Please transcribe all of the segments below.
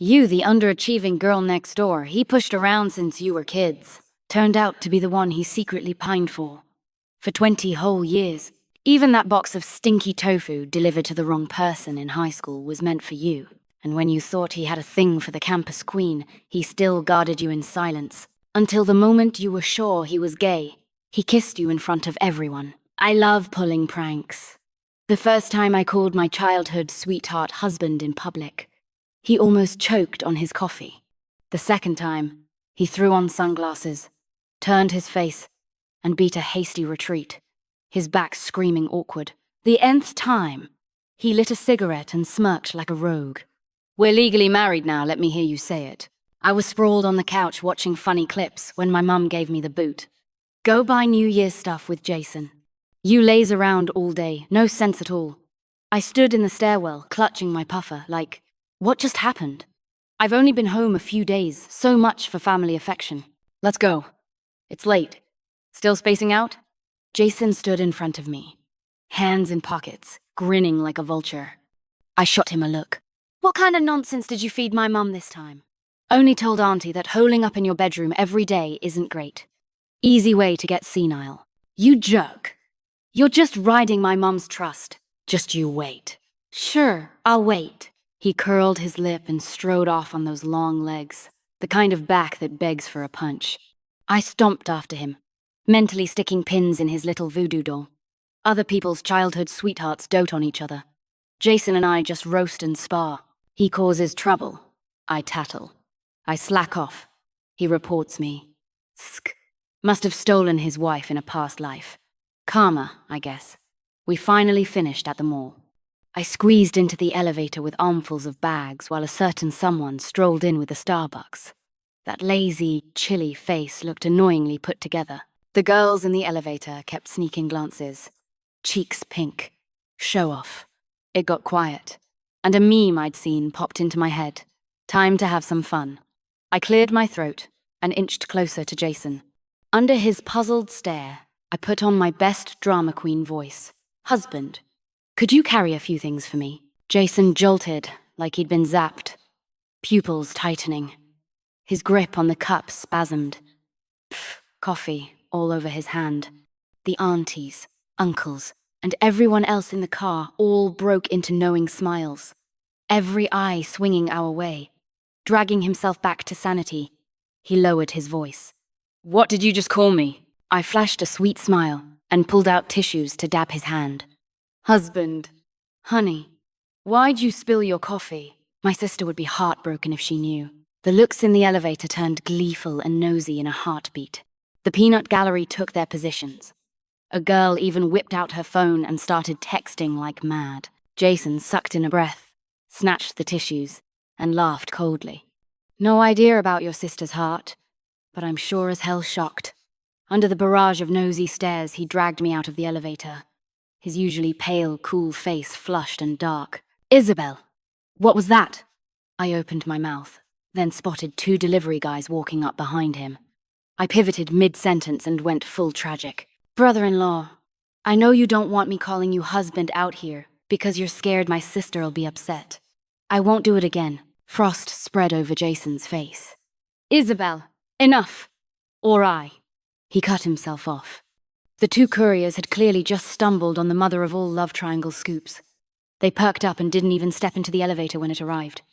You, the underachieving girl next door, he pushed around since you were kids. Turned out to be the one he secretly pined for 20 whole years. Even that box of stinky tofu delivered to the wrong person in high school was meant for you. And when you thought he had a thing for the campus queen, he still guarded you in silence. Until the moment you were sure he was gay, he kissed you in front of everyone. I love pulling pranks. The first time I called my childhood sweetheart husband in public, he almost choked on his coffee. The second time, he threw on sunglasses, turned his face, and beat a hasty retreat, his back screaming awkward. The nth time, he lit a cigarette and smirked like a rogue. We're legally married now, let me hear you say it. I was sprawled on the couch watching funny clips when my mum gave me the boot. Go buy New Year's stuff with Jason. You laze around all day, no sense at all. I stood in the stairwell, clutching my puffer, like, what just happened? I've only been home a few days, so much for family affection. Let's go. It's late. Still spacing out? Jason stood in front of me, hands in pockets, grinning like a vulture. I shot him a look. What kind of nonsense did you feed my mum this time? Only told Auntie that holing up in your bedroom every day isn't great. Easy way to get senile. You jerk. You're just riding my mum's trust. Just you wait. Sure, I'll wait. He curled his lip and strode off on those long legs, the kind of back that begs for a punch. I stomped after him, mentally sticking pins in his little voodoo doll. Other people's childhood sweethearts dote on each other. Jason and I just roast and spar. He causes trouble. I tattle. I slack off. He reports me. Sk. Must have stolen his wife in a past life. Karma, I guess. We finally finished at the mall. I squeezed into the elevator with armfuls of bags while a certain someone strolled in with a Starbucks. That lazy, chilly face looked annoyingly put together. The girls in the elevator kept sneaking glances. Cheeks pink. Show off. It got quiet, and a meme I'd seen popped into my head. Time to have some fun. I cleared my throat and inched closer to Jason. Under his puzzled stare, I put on my best drama queen voice. Husband, could you carry a few things for me? Jason jolted like he'd been zapped, pupils tightening. His grip on the cup spasmed. Pff, coffee all over his hand. The aunties, uncles, and everyone else in the car all broke into knowing smiles. Every eye swinging our way. Dragging himself back to sanity, he lowered his voice. What did you just call me? I flashed a sweet smile and pulled out tissues to dab his hand. Husband. Honey. Why'd you spill your coffee? My sister would be heartbroken if she knew. The looks in the elevator turned gleeful and nosy in a heartbeat. The peanut gallery took their positions. A girl even whipped out her phone and started texting like mad. Jason sucked in a breath, snatched the tissues, and laughed coldly. No idea about your sister's heart, but I'm sure as hell shocked. Under the barrage of nosy stares, he dragged me out of the elevator. His usually pale, cool face flushed and dark. Isabel! What was that? I opened my mouth, then spotted 2 delivery guys walking up behind him. I pivoted mid-sentence and went full tragic. Brother-in-law, I know you don't want me calling you husband out here because you're scared my sister'll be upset. I won't do it again. Frost spread over Jason's face. Isabel, enough! Or I. He cut himself off. The 2 couriers had clearly just stumbled on the mother of all love triangle scoops. They perked up and didn't even step into the elevator when it arrived.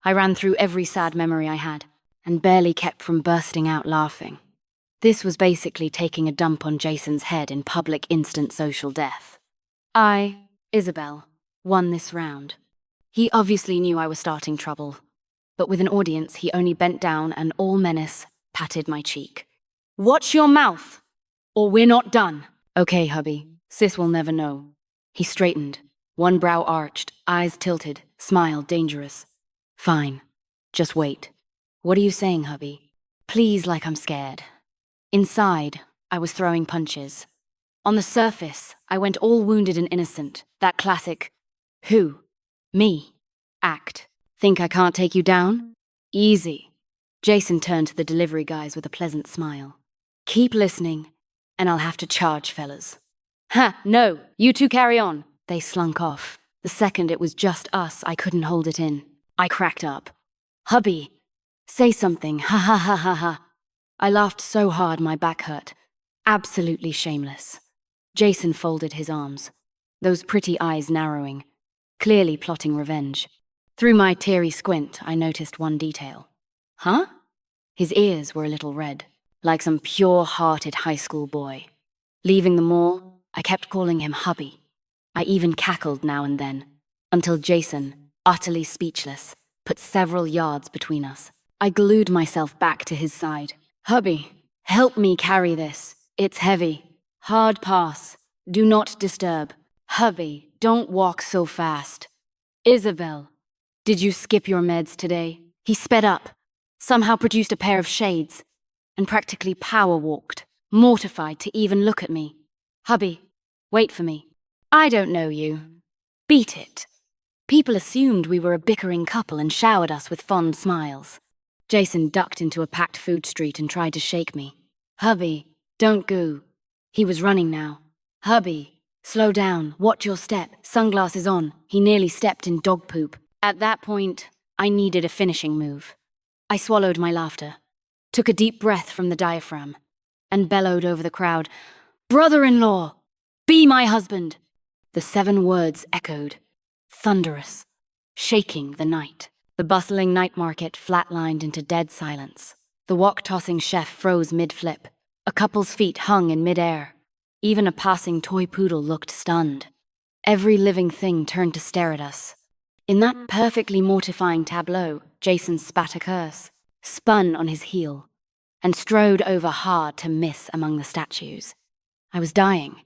I ran through every sad memory I had, and barely kept from bursting out laughing. This was basically taking a dump on Jason's head in public instant social death. I, Isabel, won this round. He obviously knew I was starting trouble, but with an audience he only bent down and all menace patted my cheek. Watch your mouth, or we're not done. Okay, hubby, sis will never know. He straightened, one brow arched, eyes tilted, smile dangerous. Fine, just wait. What are you saying, hubby? Please, like I'm scared. Inside, I was throwing punches. On the surface, I went all wounded and innocent, that classic, who? Me. Act. Think I can't take you down? Easy. Jason turned to the delivery guys with a pleasant smile. Keep listening, and I'll have to charge, fellas. Ha, no, you 2 carry on. They slunk off. The second it was just us, I couldn't hold it in. I cracked up. Hubby, say something, ha ha ha ha ha. I laughed so hard my back hurt. Absolutely shameless. Jason folded his arms, those pretty eyes narrowing, clearly plotting revenge. Through my teary squint, I noticed one detail. Huh? His ears were a little red, like some pure-hearted high school boy. Leaving the mall, I kept calling him hubby. I even cackled now and then, until Jason, utterly speechless, put several yards between us. I glued myself back to his side. Hubby, help me carry this. It's heavy. Hard pass. Do not disturb. Hubby, don't walk so fast. Isabel, did you skip your meds today? He sped up, somehow produced a pair of shades, and practically power-walked, mortified to even look at me. Hubby, wait for me. I don't know you. Beat it. People assumed we were a bickering couple and showered us with fond smiles. Jason ducked into a packed food street and tried to shake me. Hubby, don't go. He was running now. Hubby, slow down, watch your step, sunglasses on. He nearly stepped in dog poop. At that point, I needed a finishing move. I swallowed my laughter, took a deep breath from the diaphragm, and bellowed over the crowd, "Brother-in-law, be my husband!" The 7 words echoed, thunderous, shaking the night. The bustling night market flatlined into dead silence. The wok-tossing chef froze mid-flip. A couple's feet hung in mid-air. Even a passing toy poodle looked stunned. Every living thing turned to stare at us. In that perfectly mortifying tableau, Jason spat a curse, spun on his heel, and strode over hard to miss among the statues. I was dying.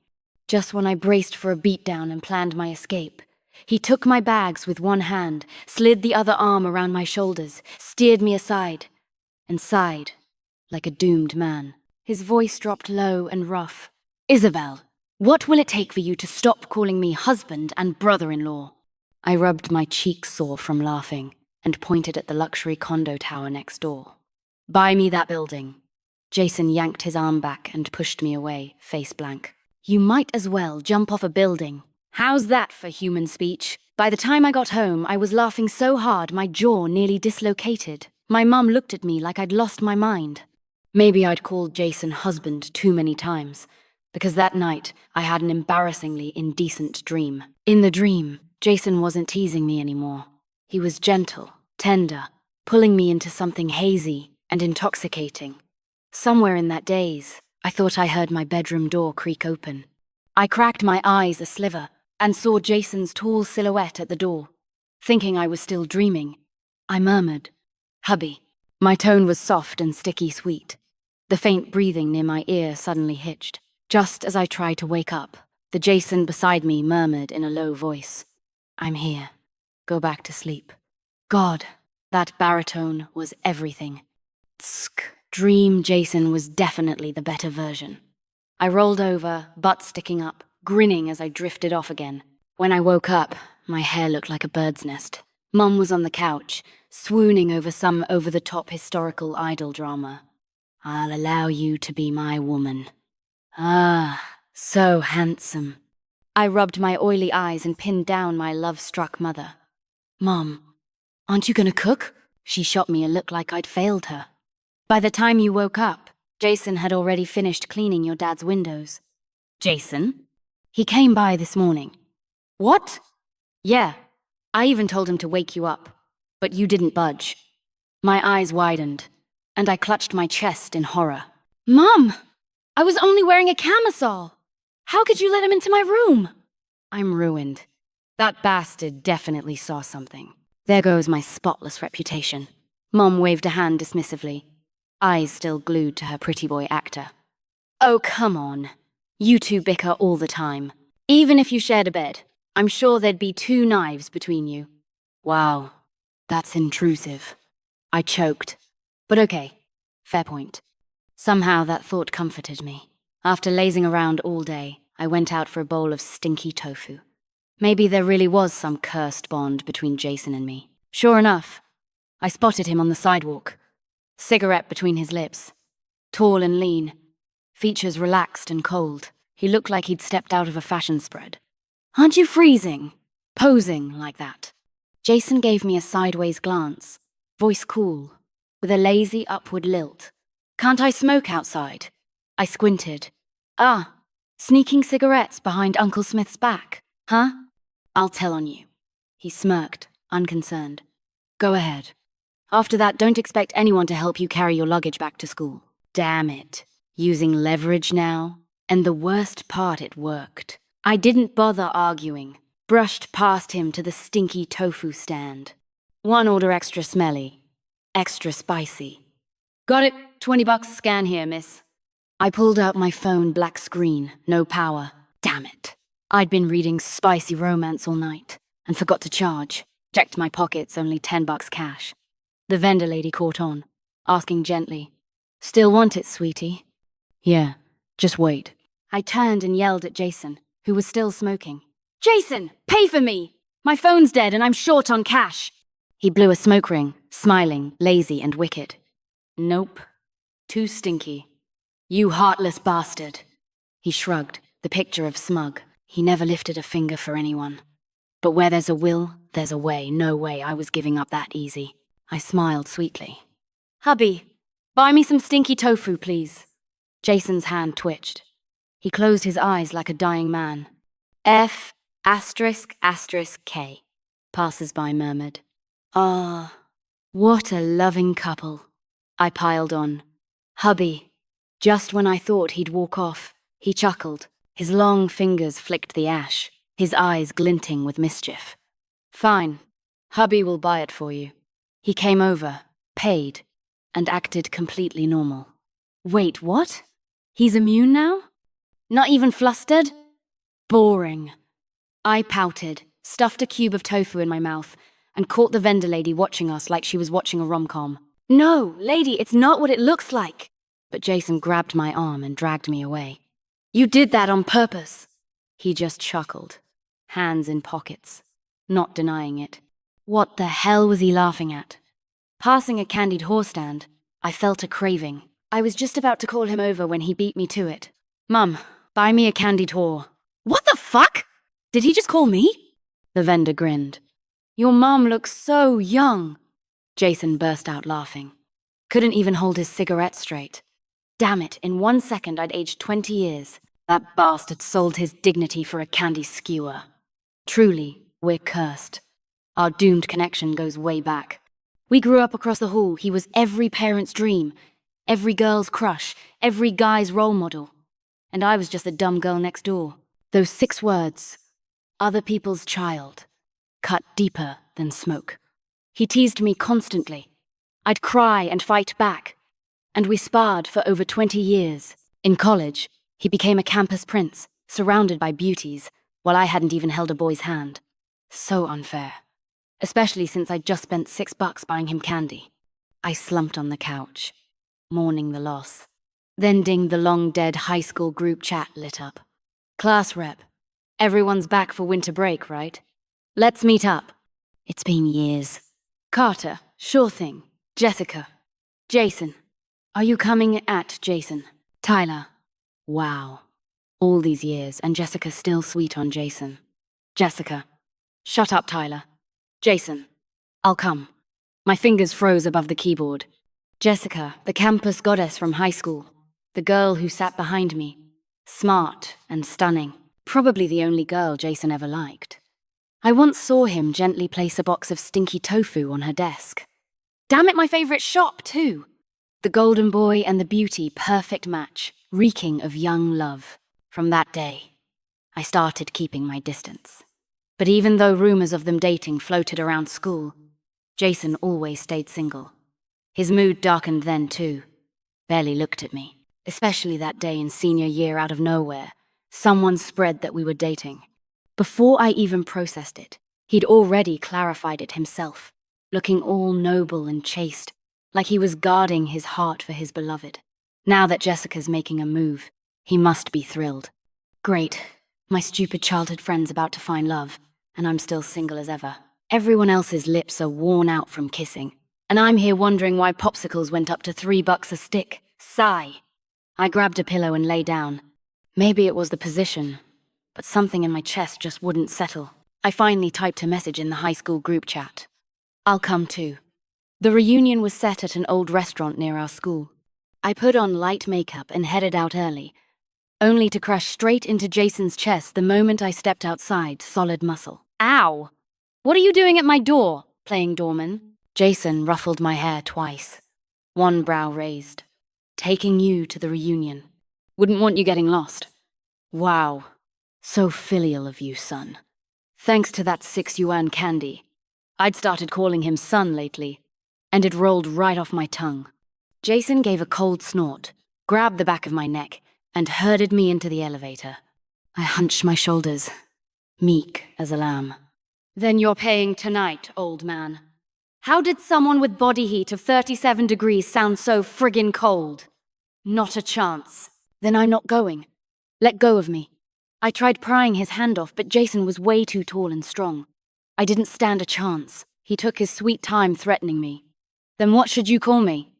Just when I braced for a beatdown and planned my escape, he took my bags with one hand, slid the other arm around my shoulders, steered me aside, and sighed like a doomed man. His voice dropped low and rough. Isabel, what will it take for you to stop calling me husband and brother-in-law? I rubbed my cheeks sore from laughing and pointed at the luxury condo tower next door. Buy me that building. Jason yanked his arm back and pushed me away, face blank. You might as well jump off a building. How's that for human speech? By the time I got home, I was laughing so hard my jaw nearly dislocated. My mum looked at me like I'd lost my mind. Maybe I'd called Jason husband too many times, because that night I had an embarrassingly indecent dream. In the dream, Jason wasn't teasing me anymore. He was gentle, tender, pulling me into something hazy and intoxicating. Somewhere in that daze, I thought I heard my bedroom door creak open. I cracked my eyes a sliver and saw Jason's tall silhouette at the door. Thinking I was still dreaming, I murmured, "Hubby." My tone was soft and sticky sweet. The faint breathing near my ear suddenly hitched. Just as I tried to wake up, the Jason beside me murmured in a low voice, "I'm here. Go back to sleep." God, that baritone was everything. Tsk. Dream Jason was definitely the better version. I rolled over, butt sticking up, grinning as I drifted off again. When I woke up, my hair looked like a bird's nest. Mum was on the couch, swooning over some over-the-top historical idol drama. "I'll allow you to be my woman." Ah, so handsome. I rubbed my oily eyes and pinned down my love-struck mother. "Mom, aren't you gonna cook?" She shot me a look like I'd failed her. "By the time you woke up, Jason had already finished cleaning your dad's windows." "Jason?" "He came by this morning." "What?" "Yeah, I even told him to wake you up, but you didn't budge." My eyes widened, and I clutched my chest in horror. "Mom! I was only wearing a camisole! How could you let him into my room?" I'm ruined. That bastard definitely saw something. There goes my spotless reputation. Mom waved a hand dismissively, eyes still glued to her pretty boy actor. "Oh, come on. You two bicker all the time. Even if you shared a bed, I'm sure there'd be 2 knives between you." Wow, that's intrusive. I choked. But okay, fair point. Somehow that thought comforted me. After lazing around all day, I went out for a bowl of stinky tofu. Maybe there really was some cursed bond between Jason and me. Sure enough, I spotted him on the sidewalk, cigarette between his lips. Tall and lean, features relaxed and cold. He looked like he'd stepped out of a fashion spread. "Aren't you freezing? Posing like that?" Jason gave me a sideways glance, voice cool, with a lazy upward lilt. "Can't I smoke outside?" I squinted. "Ah, sneaking cigarettes behind Uncle Smith's back, huh? I'll tell on you." He smirked, unconcerned. "Go ahead. After that, don't expect anyone to help you carry your luggage back to school." Damn it. Using leverage now? And the worst part, it worked. I didn't bother arguing, brushed past him to the stinky tofu stand. "One order extra smelly, extra spicy." "Got it. $20 scan here, miss." I pulled out my phone, black screen, no power. Damn it. I'd been reading spicy romance all night and forgot to charge. Checked my pockets, only $10 cash. The vendor lady caught on, asking gently, "Still want it, sweetie?" "Yeah, just wait." I turned and yelled at Jason, who was still smoking. "Jason, pay for me! My phone's dead and I'm short on cash." He blew a smoke ring, smiling, lazy and wicked. "Nope. Too stinky. You heartless bastard." He shrugged, the picture of smug. He never lifted a finger for anyone. But where there's a will, there's a way. No way I was giving up that easy. I smiled sweetly. "Hubby, buy me some stinky tofu, please." Jason's hand twitched. He closed his eyes like a dying man. "F *** K, passers-by murmured. "Ah, what a loving couple." I piled on. "Hubby." Just when I thought he'd walk off, he chuckled. His long fingers flicked the ash, his eyes glinting with mischief. "Fine. Hubby will buy it for you." He came over, paid, and acted completely normal. Wait, what? He's immune now? Not even flustered? Boring. I pouted, stuffed a cube of tofu in my mouth, and caught the vendor lady watching us like she was watching a rom-com. "No, lady, it's not what it looks like." But Jason grabbed my arm and dragged me away. "You did that on purpose." He just chuckled, hands in pockets, not denying it. What the hell was he laughing at? Passing a candied horse stand, I felt a craving. I was just about to call him over when he beat me to it. "Mum, buy me a candied whore." "What the fuck? Did he just call me?" The vendor grinned. "Your mom looks so young." Jason burst out laughing. Couldn't even hold his cigarette straight. Damn it, in 1 second I'd aged 20 years. That bastard sold his dignity for a candy skewer. Truly, we're cursed. Our doomed connection goes way back. We grew up across the hall. He was every parent's dream, every girl's crush, every guy's role model. And I was just a dumb girl next door. Those 6 words, other people's child, cut deeper than smoke. He teased me constantly. I'd cry and fight back. And we sparred for over 20 years. In college, he became a campus prince, surrounded by beauties, while I hadn't even held a boy's hand. So unfair. Especially since I'd just spent $6 buying him candy. I slumped on the couch, mourning the loss. Then dinged the long-dead high school group chat lit up. "Class rep. Everyone's back for winter break, right? Let's meet up." It's been years. "Carter, sure thing. Jessica. Jason. Are you coming at Jason? Tyler." Wow. All these years, and Jessica's still sweet on Jason. "Jessica. Shut up, Tyler. Jason. I'll come." My fingers froze above the keyboard. Jessica, the campus goddess from high school. The girl who sat behind me. Smart and stunning. Probably the only girl Jason ever liked. I once saw him gently place a box of stinky tofu on her desk. Damn it, my favorite shop, too. The golden boy and the beauty, perfect match, reeking of young love. From that day, I started keeping my distance. But even though rumors of them dating floated around school, Jason always stayed single. His mood darkened then, too. Barely looked at me. Especially that day in senior year, out of nowhere. Someone spread that we were dating. Before I even processed it, he'd already clarified it himself, looking all noble and chaste, like he was guarding his heart for his beloved. Now that Jessica's making a move, he must be thrilled. Great. My stupid childhood friend's about to find love, and I'm still single as ever. Everyone else's lips are worn out from kissing, and I'm here wondering why popsicles went up to $3 a stick. Sigh. I grabbed a pillow and lay down. Maybe it was the position, but something in my chest just wouldn't settle. I finally typed a message in the high school group chat. "I'll come too." The reunion was set at an old restaurant near our school. I put on light makeup and headed out early, only to crash straight into Jason's chest the moment I stepped outside, solid muscle. Ow! What are you doing at my door? Playing doorman? Jason ruffled my hair twice, one brow raised. Taking you to the reunion. Wouldn't want you getting lost. Wow. So filial of you, son. Thanks to that 6 yuan candy. I'd started calling him son lately, and it rolled right off my tongue. Jason gave a cold snort, grabbed the back of my neck, and herded me into the elevator. I hunched my shoulders, meek as a lamb. Then you're paying tonight, old man. How did someone with body heat of 37 degrees sound so friggin' cold? Not a chance. Then I'm not going. Let go of me. I tried prying his hand off, but Jason was way too tall and strong. I didn't stand a chance. He took his sweet time threatening me. Then what should you call me?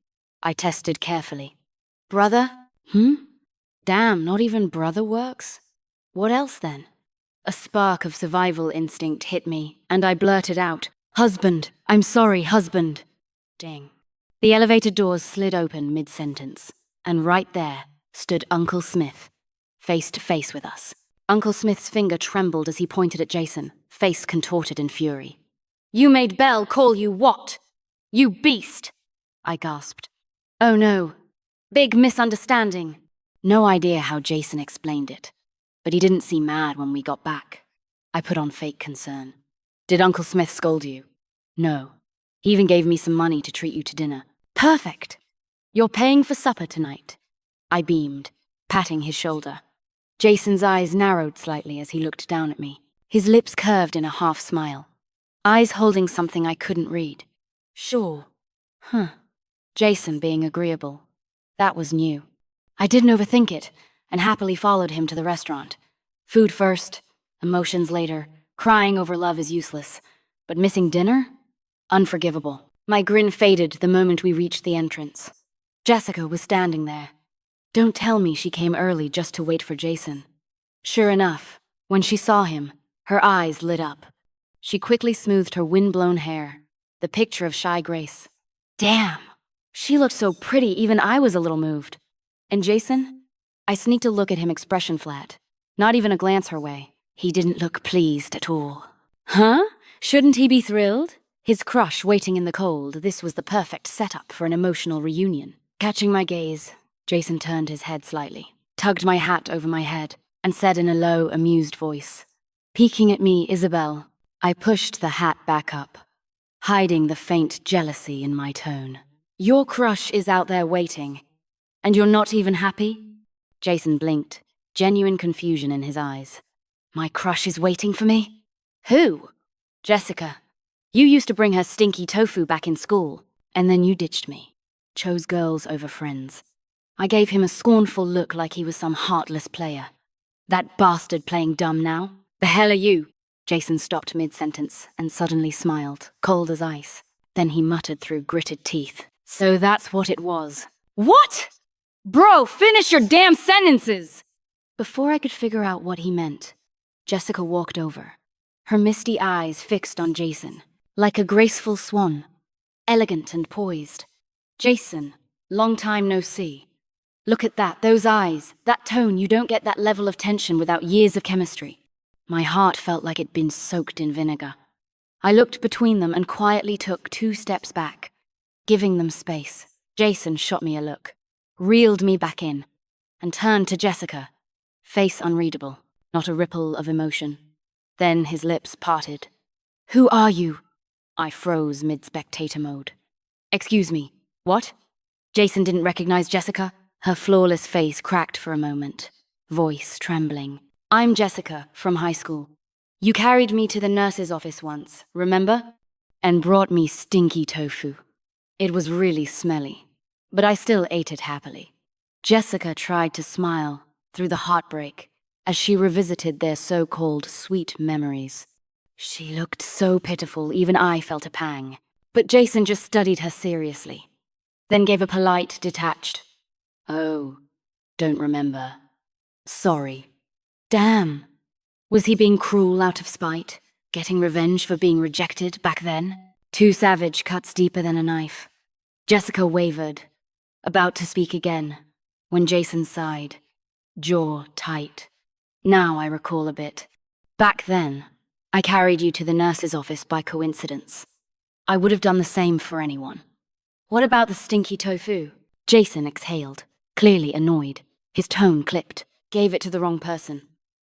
I tested carefully. Brother? Damn, not even brother works? What else then? A spark of survival instinct hit me, and I blurted out, Husband, I'm sorry, husband. Ding. The elevator doors slid open mid-sentence, and right there stood Uncle Smith, face to face with us. Uncle Smith's finger trembled as he pointed at Jason, face contorted in fury. You made Belle call you what? You beast! I gasped. Oh no. Big misunderstanding. No idea how Jason explained it, but he didn't seem mad when we got back. I put on fake concern. Did Uncle Smith scold you? No. He even gave me some money to treat you to dinner. Perfect. You're paying for supper tonight. I beamed, patting his shoulder. Jason's eyes narrowed slightly as he looked down at me, his lips curved in a half smile, eyes holding something I couldn't read. Sure. Jason being agreeable. That was new. I didn't overthink it, and happily followed him to the restaurant. Food first, emotions later. Crying over love is useless, but missing dinner? Unforgivable. My grin faded the moment we reached the entrance. Jessica was standing there. Don't tell me she came early just to wait for Jason. Sure enough, when she saw him, her eyes lit up. She quickly smoothed her wind-blown hair, the picture of shy grace. Damn! She looked so pretty, even I was a little moved. And Jason? I sneaked a look at him, expression flat. Not even a glance her way. He didn't look pleased at all. Huh? Shouldn't he be thrilled? His crush waiting in the cold. This was the perfect setup for an emotional reunion. Catching my gaze, Jason turned his head slightly, tugged my hat over my head, and said in a low, amused voice, Peeking at me, Isabel. I pushed the hat back up, hiding the faint jealousy in my tone. Your crush is out there waiting, and you're not even happy? Jason blinked, genuine confusion in his eyes. My crush is waiting for me? Who? Jessica. You used to bring her stinky tofu back in school, and then you ditched me. Chose girls over friends. I gave him a scornful look like he was some heartless player. That bastard playing dumb now? The hell are you? Jason stopped mid-sentence and suddenly smiled, cold as ice. Then he muttered through gritted teeth. So that's what it was. What? Bro, finish your damn sentences! Before I could figure out what he meant, Jessica walked over, her misty eyes fixed on Jason, like a graceful swan, elegant and poised. Jason, long time no see. Look at that, those eyes, that tone. You don't get that level of tension without years of chemistry. My heart felt like it'd been soaked in vinegar. I looked between them and quietly took 2 steps back, giving them space. Jason shot me a look, reeled me back in, and turned to Jessica, face unreadable, not a ripple of emotion. Then his lips parted. Who are you? I froze mid-spectator mode. Excuse me, what? Jason didn't recognize Jessica. Her flawless face cracked for a moment, voice trembling. I'm Jessica, from high school. You carried me to the nurse's office once, remember? And brought me stinky tofu. It was really smelly, but I still ate it happily. Jessica tried to smile through the heartbreak as she revisited their so-called sweet memories. She looked so pitiful, even I felt a pang. But Jason just studied her seriously, then gave a polite, detached, "Oh, don't remember. Sorry." Damn. Was he being cruel out of spite, getting revenge for being rejected back then? Too savage, cuts deeper than a knife. Jessica wavered, about to speak again, when Jason sighed, jaw tight. Now I recall a bit. Back then, I carried you to the nurse's office by coincidence. I would have done the same for anyone. What about the stinky tofu? Jason exhaled, clearly annoyed. His tone clipped. Gave it to the wrong person.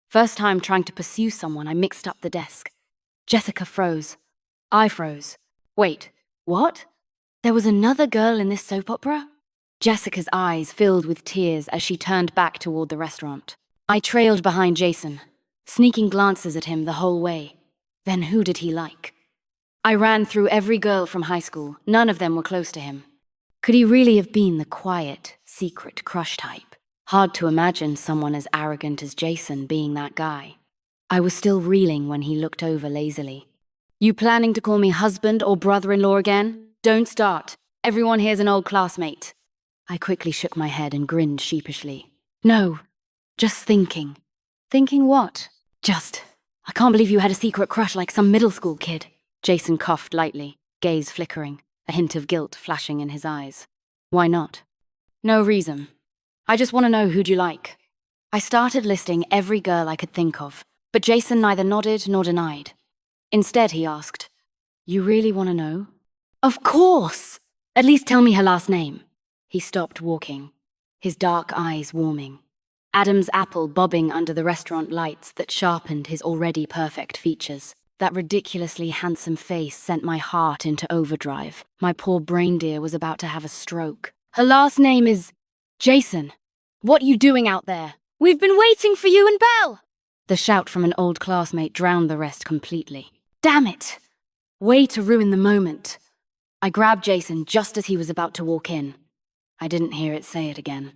First time trying to pursue someone, I mixed up the desk. Jessica froze. I froze. Wait, what? There was another girl in this soap opera? Jessica's eyes filled with tears as she turned back toward the restaurant. I trailed behind Jason, sneaking glances at him the whole way. Then who did he like? I ran through every girl from high school. None of them were close to him. Could he really have been the quiet, secret crush type? Hard to imagine someone as arrogant as Jason being that guy. I was still reeling when he looked over lazily. You planning to call me husband or brother-in-law again? Don't start. Everyone here's an old classmate. I quickly shook my head and grinned sheepishly. No, just thinking. Thinking what? I can't believe you had a secret crush like some middle school kid. Jason coughed lightly, gaze flickering, a hint of guilt flashing in his eyes. Why not? No reason. I just want to know who'd you like. I started listing every girl I could think of, but Jason neither nodded nor denied. Instead, he asked, You really want to know? Of course! At least tell me her last name. He stopped walking, his dark eyes warming. Adam's apple bobbing under the restaurant lights that sharpened his already perfect features. That ridiculously handsome face sent my heart into overdrive. My poor brain dear was about to have a stroke. Her last name is Jason. What you doing out there? We've been waiting for you and Belle! The shout from an old classmate drowned the rest completely. Damn it! Way to ruin the moment. I grabbed Jason just as he was about to walk in. I didn't hear it say it again.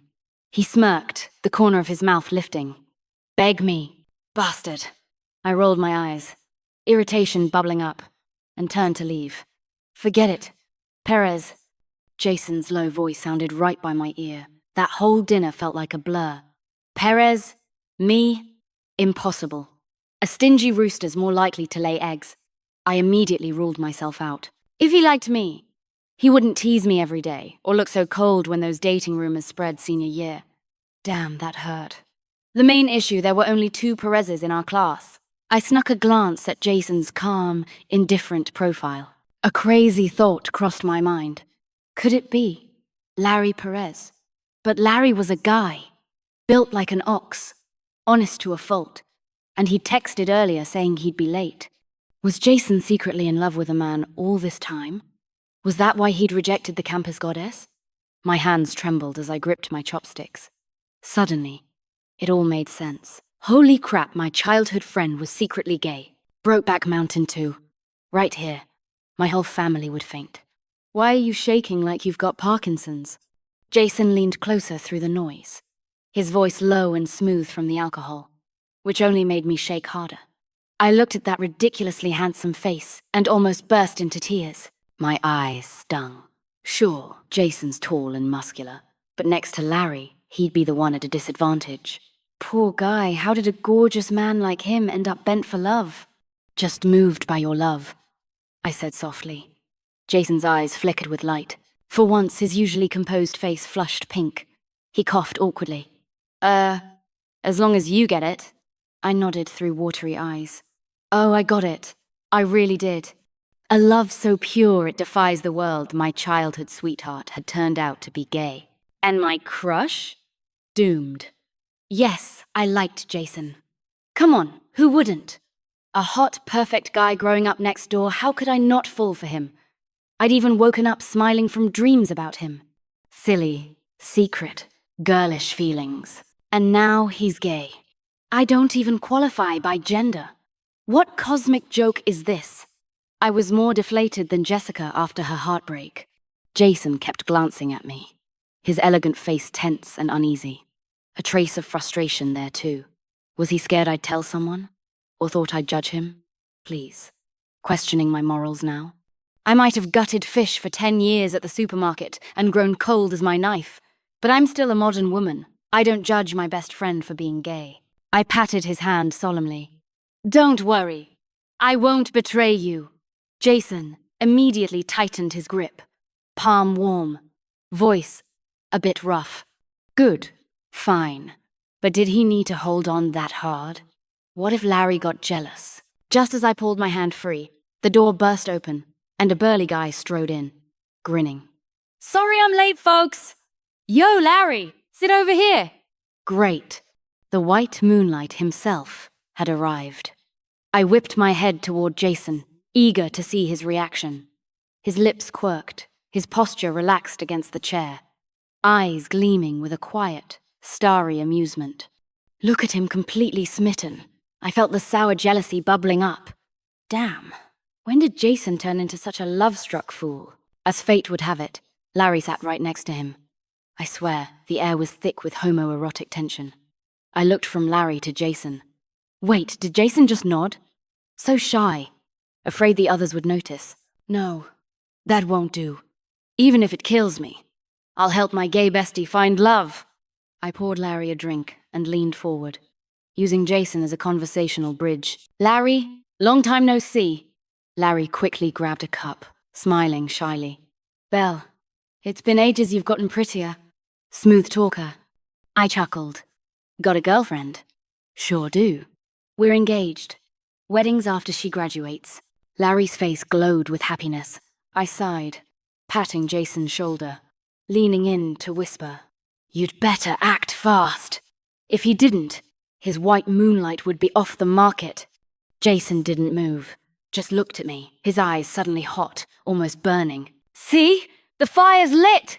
He smirked, the corner of his mouth lifting. Beg me, bastard. I rolled my eyes, irritation bubbling up, and turned to leave. Forget it. Perez. Jason's low voice sounded right by my ear. That whole dinner felt like a blur. Perez? Me? Impossible. A stingy rooster's more likely to lay eggs. I immediately ruled myself out. If he liked me, he wouldn't tease me every day, or look so cold when those dating rumors spread senior year. Damn, that hurt. The main issue, there were only 2 Perezes in our class. I snuck a glance at Jason's calm, indifferent profile. A crazy thought crossed my mind. Could it be Larry Perez? But Larry was a guy, built like an ox, honest to a fault, and he'd texted earlier saying he'd be late. Was Jason secretly in love with a man all this time? Was that why he'd rejected the campus goddess? My hands trembled as I gripped my chopsticks. Suddenly, it all made sense. Holy crap, my childhood friend was secretly gay. Brokeback Mountain too. Right here. My whole family would faint. Why are you shaking like you've got Parkinson's? Jason leaned closer through the noise, his voice low and smooth from the alcohol, which only made me shake harder. I looked at that ridiculously handsome face and almost burst into tears. My eyes stung. Sure, Jason's tall and muscular, but next to Larry, he'd be the one at a disadvantage. Poor guy, how did a gorgeous man like him end up bent for love? Just moved by your love, I said softly. Jason's eyes flickered with light. For once, his usually composed face flushed pink. He coughed awkwardly. As long as you get it. I nodded through watery eyes. Oh, I got it. I really did. A love so pure it defies the world, my childhood sweetheart had turned out to be gay. And my crush? Doomed. Yes, I liked Jason. Come on, who wouldn't? A hot, perfect guy growing up next door, how could I not fall for him? I'd even woken up smiling from dreams about him. Silly, secret, girlish feelings. And now he's gay. I don't even qualify by gender. What cosmic joke is this? I was more deflated than Jessica after her heartbreak. Jason kept glancing at me, his elegant face tense and uneasy. A trace of frustration there too. Was he scared I'd tell someone? Or thought I'd judge him? Please. Questioning my morals now. I might have gutted fish for 10 years at the supermarket and grown cold as my knife, but I'm still a modern woman. I don't judge my best friend for being gay. I patted his hand solemnly. Don't worry. I won't betray you. Jason, immediately tightened his grip. Palm warm, voice a bit rough. Good, fine. But did he need to hold on that hard? What if Larry got jealous? Just as I pulled my hand free, the door burst open, and a burly guy strode in, grinning. "Sorry I'm late, folks!" "Yo, Larry, sit over here!" Great. The white moonlight himself had arrived. I whipped my head toward Jason, eager to see his reaction. His lips quirked, his posture relaxed against the chair, eyes gleaming with a quiet, starry amusement. Look at him, completely smitten. I felt the sour jealousy bubbling up. Damn, when did Jason turn into such a love-struck fool? As fate would have it, Larry sat right next to him. I swear, the air was thick with homoerotic tension. I looked from Larry to Jason. Wait, did Jason just nod? So shy, afraid the others would notice. No, that won't do. Even if it kills me, I'll help my gay bestie find love. I poured Larry a drink and leaned forward, using Jason as a conversational bridge. Larry, long time no see. Larry quickly grabbed a cup, smiling shyly. Belle, it's been ages you've gotten prettier. Smooth talker. I chuckled. Got a girlfriend? Sure do. We're engaged. Weddings after she graduates. Larry's face glowed with happiness. I sighed, patting Jason's shoulder, leaning in to whisper, "You'd better act fast." If he didn't, his white moonlight would be off the market. Jason didn't move, just looked at me, his eyes suddenly hot, almost burning. "See? The fire's lit!"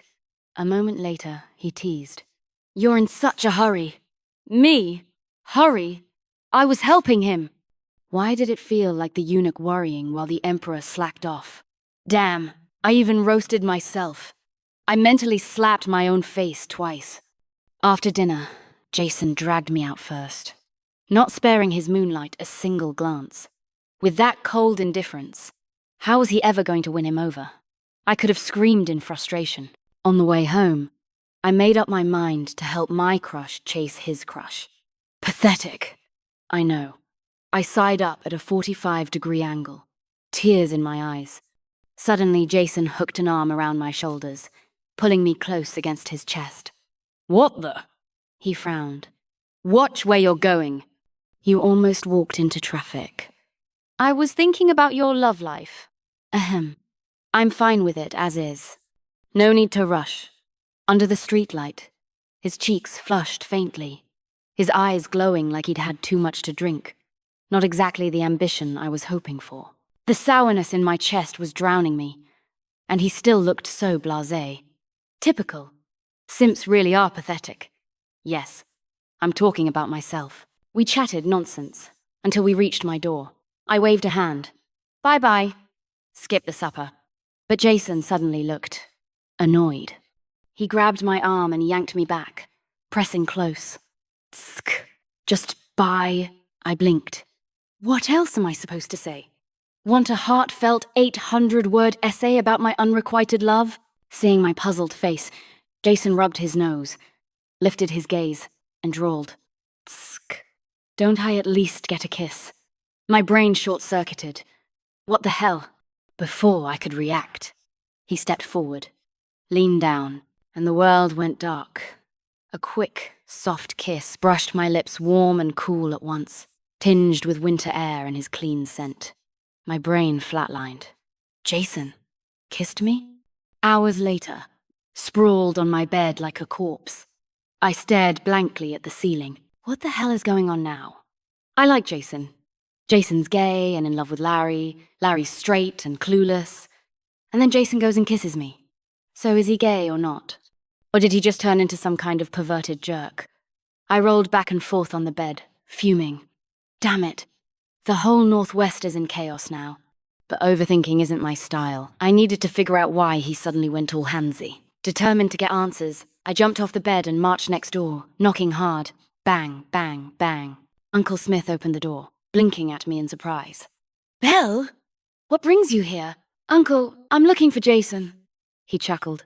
A moment later, he teased, "You're in such a hurry." Me? Hurry? I was helping him. Why did it feel like the eunuch worrying while the emperor slacked off? Damn, I even roasted myself. I mentally slapped my own face twice. After dinner, Jason dragged me out first, not sparing his moonlight a single glance. With that cold indifference, how was he ever going to win him over? I could have screamed in frustration. On the way home, I made up my mind to help my crush chase his crush. Pathetic. I know. I sighed up at a 45-degree angle, tears in my eyes. Suddenly, Jason hooked an arm around my shoulders, pulling me close against his chest. "What the?" He frowned. "Watch where you're going." You almost walked into traffic. I was thinking about your love life. Ahem. I'm fine with it as is. No need to rush. Under the streetlight, his cheeks flushed faintly, his eyes glowing like he'd had too much to drink. Not exactly the ambition I was hoping for. The sourness in my chest was drowning me, and he still looked so blasé. Typical. Simps really are pathetic. Yes, I'm talking about myself. We chatted nonsense until we reached my door. I waved a hand. Bye-bye. Skip the supper. But Jason suddenly looked annoyed. He grabbed my arm and yanked me back, pressing close. Tsk. Just bye. I blinked. What else am I supposed to say? Want a heartfelt 800-word essay about my unrequited love? Seeing my puzzled face, Jason rubbed his nose, lifted his gaze, and drawled, "Tsk. Don't I at least get a kiss?" My brain short-circuited. What the hell? Before I could react, he stepped forward, leaned down, and the world went dark. A quick, soft kiss brushed my lips warm and cool at once, tinged with winter air and his clean scent. My brain flatlined. Jason kissed me? Hours later, sprawled on my bed like a corpse. I stared blankly at the ceiling. What the hell is going on now? I like Jason. Jason's gay and in love with Larry. Larry's straight and clueless. And then Jason goes and kisses me. So is he gay or not? Or did he just turn into some kind of perverted jerk? I rolled back and forth on the bed, fuming. Damn it. The whole Northwest is in chaos now. But overthinking isn't my style. I needed to figure out why he suddenly went all handsy. Determined to get answers, I jumped off the bed and marched next door, knocking hard. Bang, bang, bang. Uncle Smith opened the door, blinking at me in surprise. Belle? What brings you here? Uncle, I'm looking for Jason. He chuckled.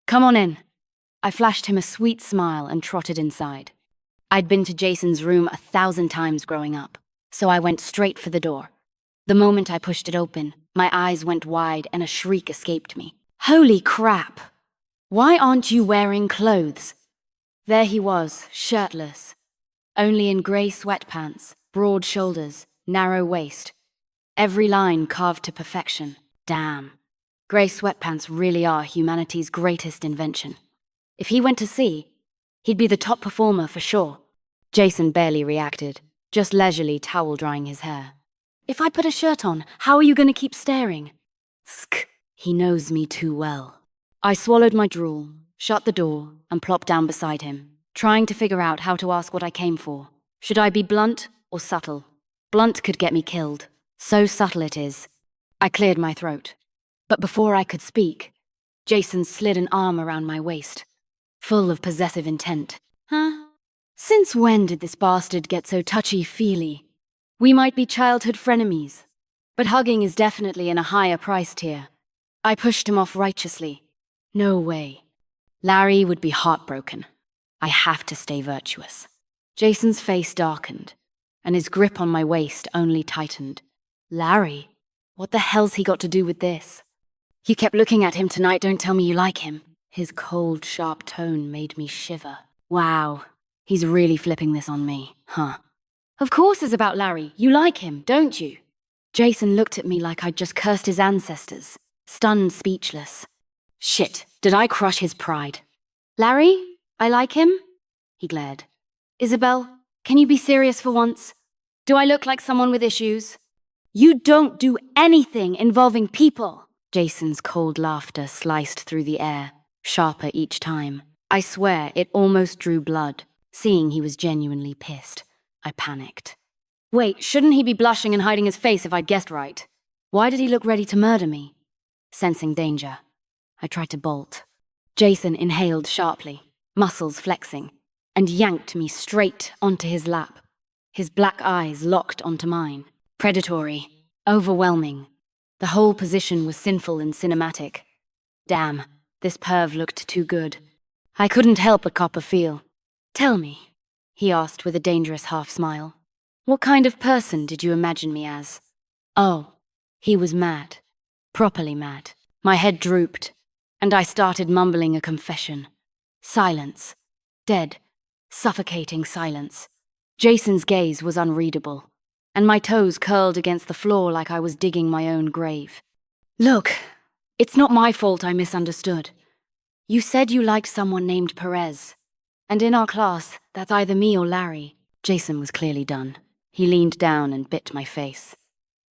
Come on in. I flashed him a sweet smile and trotted inside. I'd been to Jason's room 1,000 times growing up, so I went straight for the door. The moment I pushed it open, my eyes went wide and a shriek escaped me. Holy crap! Why aren't you wearing clothes? There he was, shirtless, only in grey sweatpants, broad shoulders, narrow waist. Every line carved to perfection. Damn. Grey sweatpants really are humanity's greatest invention. If he went to sea, he'd be the top performer for sure. Jason barely reacted, just leisurely towel drying his hair. If I put a shirt on, how are you going to keep staring? Sk. He knows me too well. I swallowed my drool, shut the door, and plopped down beside him, trying to figure out how to ask what I came for. Should I be blunt or subtle? Blunt could get me killed. So subtle it is. I cleared my throat. But before I could speak, Jason slid an arm around my waist, full of possessive intent. Huh? Since when did this bastard get so touchy-feely? We might be childhood frenemies, but hugging is definitely in a higher price tier. I pushed him off righteously. No way. Larry would be heartbroken. I have to stay virtuous. Jason's face darkened, and his grip on my waist only tightened. Larry? What the hell's he got to do with this? You kept looking at him tonight, don't tell me you like him. His cold, sharp tone made me shiver. Wow, he's really flipping this on me, huh? Of course it's about Larry. You like him, don't you? Jason looked at me like I'd just cursed his ancestors, stunned, speechless. Shit, did I crush his pride? Larry? I like him? He glared. Isabel, can you be serious for once? Do I look like someone with issues? You don't do anything involving people. Jason's cold laughter sliced through the air, sharper each time. I swear it almost drew blood, seeing he was genuinely pissed. I panicked. Wait, shouldn't he be blushing and hiding his face if I'd guessed right? Why did he look ready to murder me? Sensing danger, I tried to bolt. Jason inhaled sharply, muscles flexing, and yanked me straight onto his lap. His black eyes locked onto mine. Predatory, overwhelming. The whole position was sinful and cinematic. Damn, this perv looked too good. I couldn't help but cop a feel. Tell me, he asked with a dangerous half-smile. What kind of person did you imagine me as? Oh, he was mad. Properly mad. My head drooped, and I started mumbling a confession. Silence. Dead, suffocating silence. Jason's gaze was unreadable, and my toes curled against the floor like I was digging my own grave. Look, it's not my fault I misunderstood. You said you liked someone named Perez. And in our class, that's either me or Larry. Jason was clearly done. He leaned down and bit my face.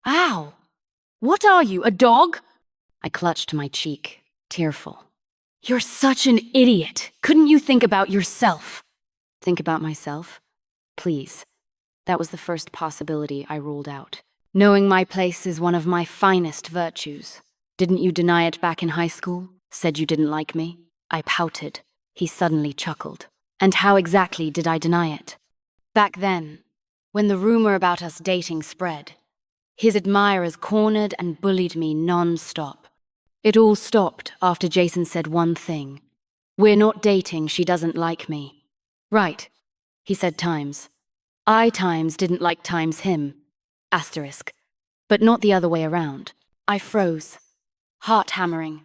Ow! What are you, a dog? I clutched my cheek, tearful. You're such an idiot. Couldn't you think about yourself? Think about myself? Please. That was the first possibility I ruled out. Knowing my place is one of my finest virtues. Didn't you deny it back in high school? Said you didn't like me? I pouted. He suddenly chuckled. And how exactly did I deny it? Back then, when the rumor about us dating spread, his admirers cornered and bullied me non-stop. It all stopped after Jason said one thing. We're not dating, she doesn't like me. Right, he said times. I times didn't like times him. Asterisk. But not the other way around. I froze. Heart hammering.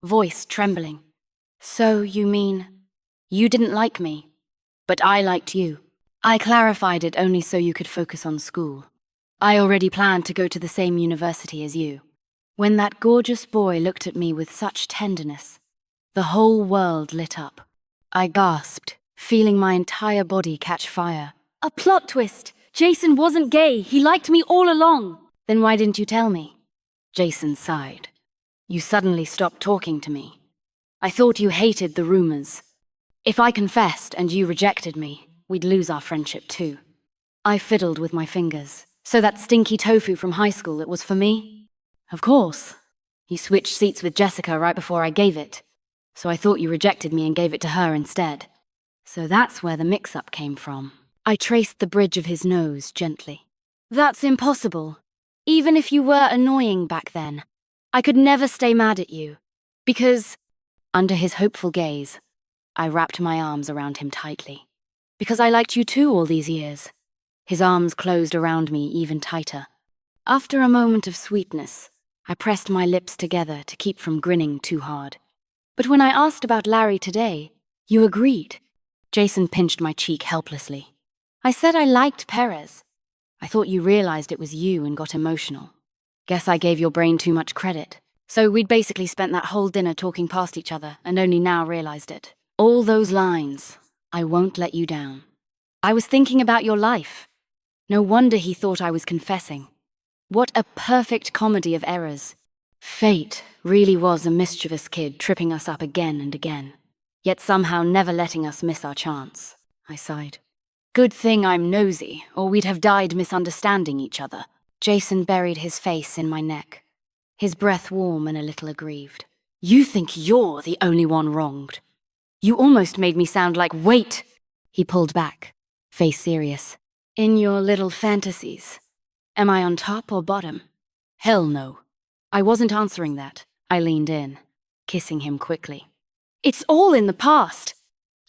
Voice trembling. So you mean, you didn't like me, but I liked you. I clarified it only so you could focus on school. I already planned to go to the same university as you. When that gorgeous boy looked at me with such tenderness, the whole world lit up. I gasped, feeling my entire body catch fire. A plot twist! Jason wasn't gay, he liked me all along! Then why didn't you tell me? Jason sighed. You suddenly stopped talking to me. I thought you hated the rumors. If I confessed and you rejected me, we'd lose our friendship too. I fiddled with my fingers. So that stinky tofu from high school, it was for me? Of course. You switched seats with Jessica right before I gave it. So I thought you rejected me and gave it to her instead. So that's where the mix-up came from. I traced the bridge of his nose gently. That's impossible. Even if you were annoying back then, I could never stay mad at you. Because, under his hopeful gaze, I wrapped my arms around him tightly. Because I liked you too all these years. His arms closed around me even tighter. After a moment of sweetness, I pressed my lips together to keep from grinning too hard. But when I asked about Larry today, you agreed. Jason pinched my cheek helplessly. I said I liked Perez. I thought you realized it was you and got emotional. Guess I gave your brain too much credit. So we'd basically spent that whole dinner talking past each other and only now realized it. All those lines, I won't let you down. I was thinking about your life. No wonder he thought I was confessing. What a perfect comedy of errors. Fate really was a mischievous kid tripping us up again and again, yet somehow never letting us miss our chance. I sighed. Good thing I'm nosy, or we'd have died misunderstanding each other. Jason buried his face in my neck, his breath warm and a little aggrieved. You think you're the only one wronged. You almost made me sound like, wait! He pulled back, face serious. In your little fantasies, am I on top or bottom? Hell no. I wasn't answering that. I leaned in, kissing him quickly. It's all in the past.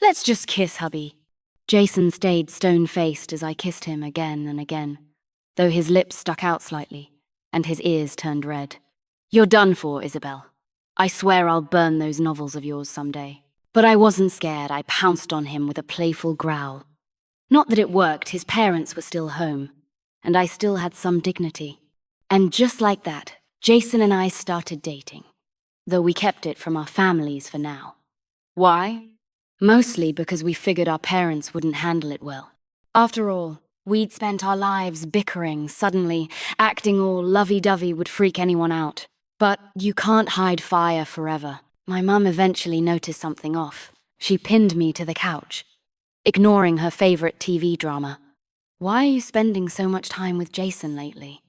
Let's just kiss, hubby. Jason stayed stone-faced as I kissed him again and again, though his lips stuck out slightly, and his ears turned red. You're done for, Isabel. I swear I'll burn those novels of yours someday. But I wasn't scared. I pounced on him with a playful growl. Not that it worked, his parents were still home, and I still had some dignity. And just like that, Jason and I started dating, though we kept it from our families for now. Why? Mostly because we figured our parents wouldn't handle it well. After all, we'd spent our lives bickering. Suddenly, acting all lovey-dovey would freak anyone out. But you can't hide fire forever. My mum eventually noticed something off. She pinned me to the couch, ignoring her favorite TV drama. Why are you spending so much time with Jason lately?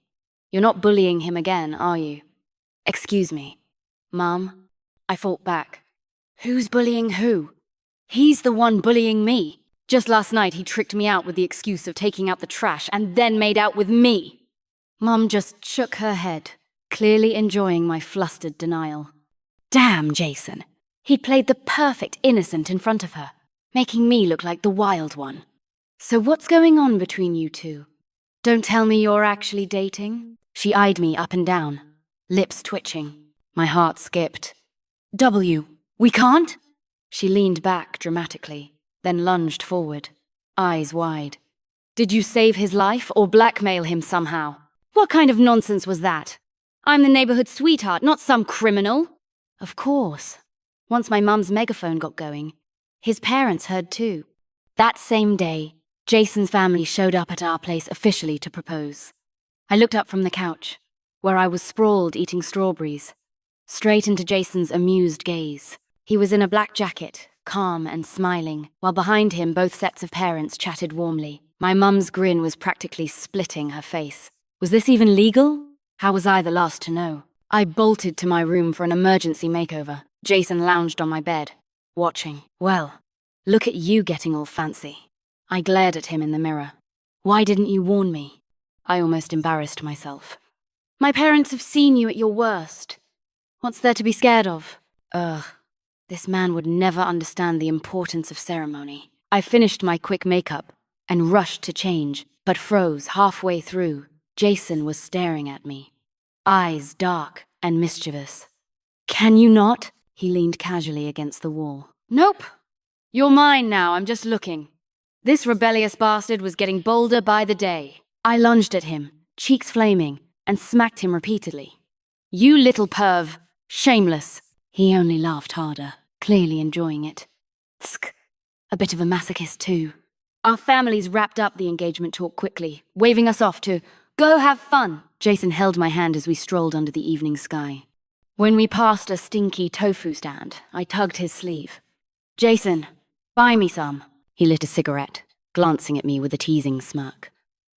You're not bullying him again, are you? Excuse me. Mum? I fought back. Who's bullying who? He's the one bullying me. Just last night he tricked me out with the excuse of taking out the trash and then made out with me. Mum just shook her head, clearly enjoying my flustered denial. Damn, Jason. He'd played the perfect innocent in front of her, making me look like the wild one. So what's going on between you two? Don't tell me you're actually dating? She eyed me up and down, lips twitching. My heart skipped. We can't? She leaned back dramatically, then lunged forward, eyes wide. Did you save his life or blackmail him somehow? What kind of nonsense was that? I'm the neighborhood sweetheart, not some criminal. Of course. Once my mum's megaphone got going, his parents heard too. That same day, Jason's family showed up at our place officially to propose. I looked up from the couch, where I was sprawled eating strawberries, straight into Jason's amused gaze. He was in a black jacket, calm and smiling, while behind him both sets of parents chatted warmly. My mum's grin was practically splitting her face. Was this even legal? How was I the last to know? I bolted to my room for an emergency makeover. Jason lounged on my bed, watching. Well, look at you getting all fancy. I glared at him in the mirror. Why didn't you warn me? I almost embarrassed myself. My parents have seen you at your worst. What's there to be scared of? This man would never understand the importance of ceremony. I finished my quick makeup and rushed to change, but froze halfway through. Jason was staring at me, eyes dark and mischievous. Can you not? He leaned casually against the wall. Nope. You're mine now, I'm just looking. This rebellious bastard was getting bolder by the day. I lunged at him, cheeks flaming, and smacked him repeatedly. You little perv. Shameless. He only laughed harder, clearly enjoying it. Tsk. A bit of a masochist too. Our families wrapped up the engagement talk quickly, waving us off to go have fun. Jason held my hand as we strolled under the evening sky. When we passed a stinky tofu stand, I tugged his sleeve. Jason, buy me some. He lit a cigarette, glancing at me with a teasing smirk.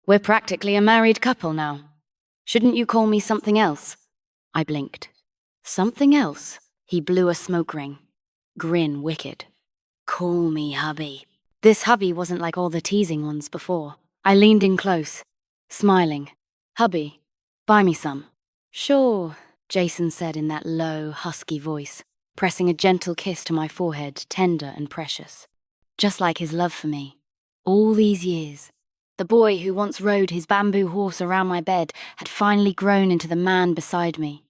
We're practically a married couple now. Shouldn't you call me something else? I blinked. Something else? He blew a smoke ring. Grin wicked. Call me hubby. This hubby wasn't like all the teasing ones before. I leaned in close, smiling. Hubby, buy me some. Sure, Jason said in that low, husky voice, pressing a gentle kiss to my forehead, tender and precious. Just like his love for me. All these years. The boy who once rode his bamboo horse around my bed had finally grown into the man beside me.